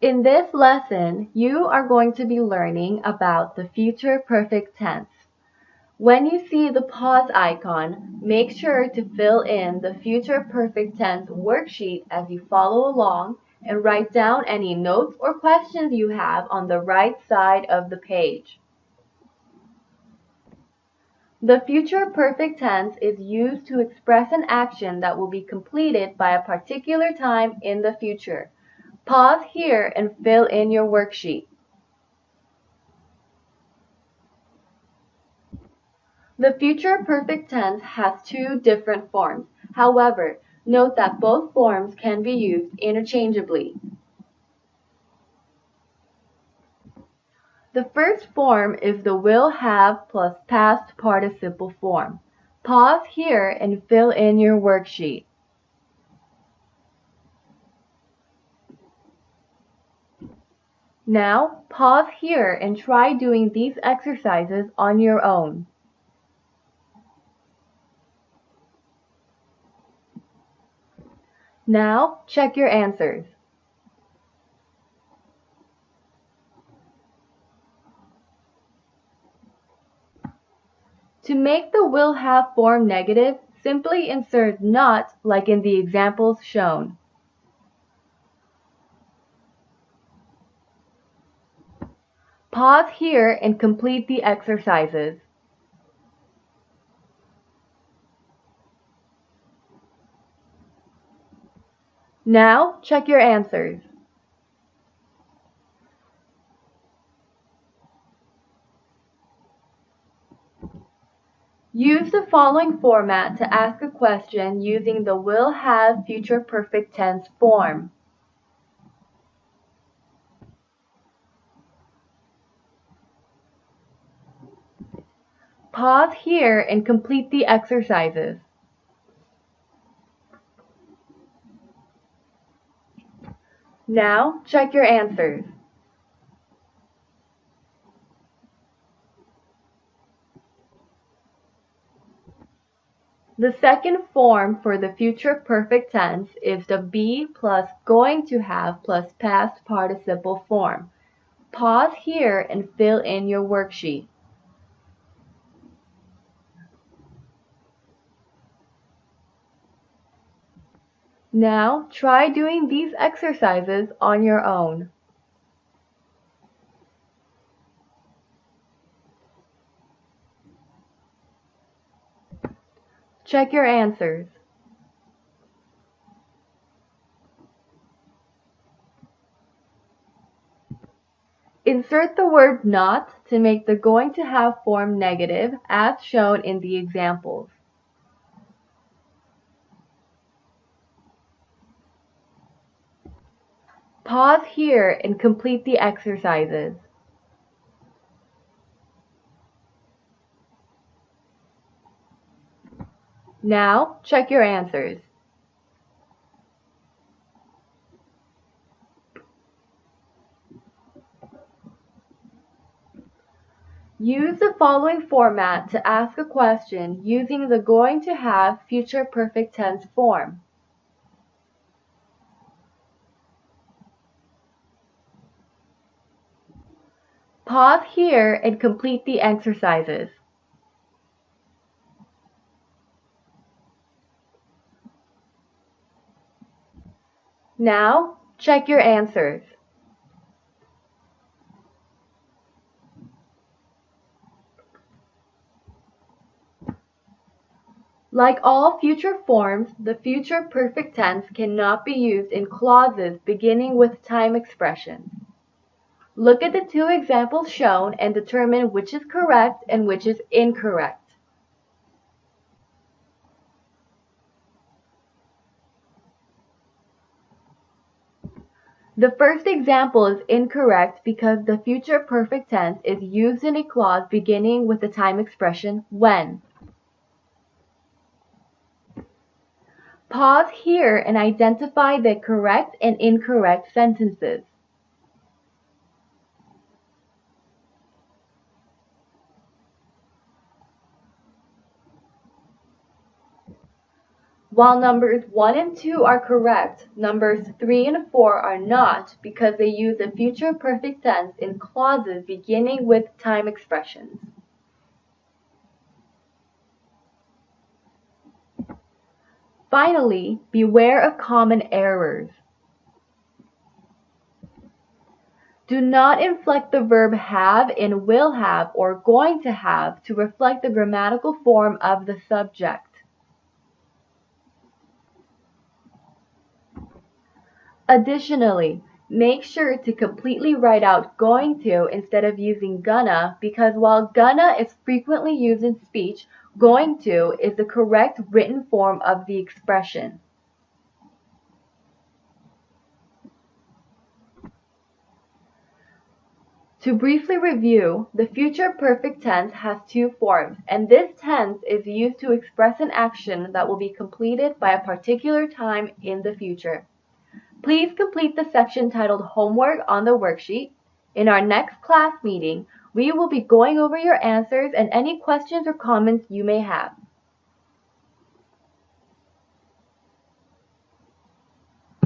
In this lesson, you are going to be learning about the future perfect tense. When you see the pause icon, make sure to fill in the future perfect tense worksheet as you follow along and write down any notes or questions you have on the right side of the page. The future perfect tense is used to express an action that will be completed by a particular time in the future. Pause here and fill in your worksheet. The future perfect tense has two different forms. However, note that both forms can be used interchangeably. The first form is the will have plus past participle form. Pause here and fill in your worksheet. Now, pause here and try doing these exercises on your own. Now, check your answers. To make the will have form negative, simply insert not like in the examples shown. Pause here and complete the exercises. Now, check your answers. Use the following format to ask a question using the will have future perfect tense form. Pause here and complete the exercises. Now, check your answers. The second form for the future perfect tense is the be plus going to have plus past participle form. Pause here and fill in your worksheet. Now, try doing these exercises on your own. Check your answers. Insert the word not to make the going to have form negative as shown in the examples. Pause here and complete the exercises. Now, check your answers. Use the following format to ask a question using the going to have future perfect tense form. Pause here and complete the exercises. Now, check your answers. Like all future forms, the future perfect tense cannot be used in clauses beginning with time expressions. Look at the two examples shown and determine which is correct and which is incorrect. The first example is incorrect because the future perfect tense is used in a clause beginning with the time expression when. Pause here and identify the correct and incorrect sentences. While numbers 1 and 2 are correct, numbers 3 and 4 are not because they use the future perfect tense in clauses beginning with time expressions. Finally, beware of common errors. Do not inflect the verb have in will have or going to have to reflect the grammatical form of the subject. Additionally, make sure to completely write out going to instead of using gonna because while gonna is frequently used in speech, going to is the correct written form of the expression. To briefly review, the future perfect tense has two forms, and this tense is used to express an action that will be completed by a particular time in the future. Please complete the section titled Homework on the worksheet. In our next class meeting, we will be going over your answers and any questions or comments you may have.